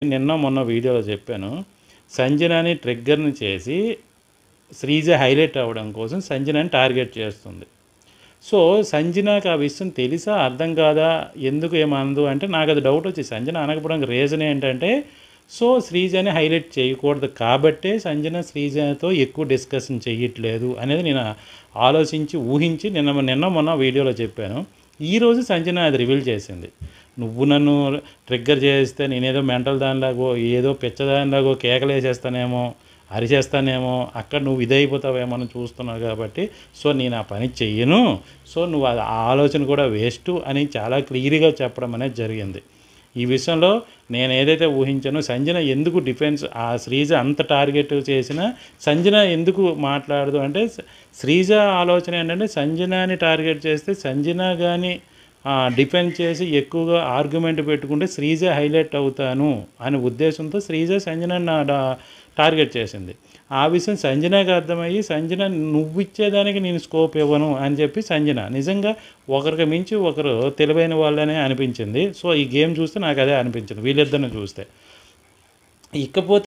నిన్న మొన్న వీడియోలో చెప్పాను. సంజనాని ట్రిగ్గర్‌ని చేసి శ్రీజ హైలైట్ అవ్వడం కోసం సంజనాని టార్గెట్ చేస్తుంది. సో, సంజనాకి ఆ విషయం తెలుసా? అర్థం కాదా? ఎందుకు ఏమనదు అంటే నాకది డౌట్ వచ్చింది. సంజన అనకపోవడానికి రీజన్ ఏంటంటే, సో, శ్రీజని హైలైట్ చేయకూడదు కాబట్టే సంజన శ్రీజతో ఎక్కువ డిస్కషన్ చెయ్యట్లేదు అనేది నేను ఆలోచించి, ఊహించి నిన్న మొన్న వీడియోలో చెప్పాను. ఈరోజు సంజన అది రివీల్ చేసింది. నువ్వు నన్ను ట్రిగ్గర్ చేస్తే నేనేదో మెంటల్ దానిలాగో, ఏదో పిచ్చదానిలాగో కేకలేసేస్తానేమో, అరిచేస్తానేమో, అక్కడ నువ్వు ఇదైపోతావేమో అని చూస్తున్నావు కాబట్టి, సో నేను ఆ పని చెయ్యను, సో నువ్వు ఆ ఆలోచన కూడా వేస్టు అని చాలా క్లియర్‌గా చెప్పడం అనేది జరిగింది. ఈ విషయంలో నేను ఏదైతే ఊహించానో సంజన ఎందుకు డిఫెన్స్ శ్రీజ అంత టార్గెట్ చేసినా సంజన ఎందుకు మాట్లాడదు అంటే, శ్రీజ ఆలోచన ఏంటంటే సంజనాని టార్గెట్ చేస్తే సంజన కానీ డిఫెండ్ చేసి ఎక్కువగా ఆర్గ్యుమెంట్ పెట్టుకుంటే శ్రీజ హైలైట్ అవుతాను అనే ఉద్దేశంతో శ్రీజ సంజనాని టార్గెట్ చేసింది. ఆ విషయం సంజనకి అర్థమయ్యి సంజన నువ్విచ్చేదానికి నేను స్కోప్ ఇవ్వను అని చెప్పి సంజన నిజంగా ఒకరికి మించి ఒకరు తెలివైన వాళ్ళనే అనిపించింది. సో ఈ గేమ్ చూస్తే నాకు అదే అనిపించింది వీళ్ళిద్దరిని చూస్తే. ఇకపోతే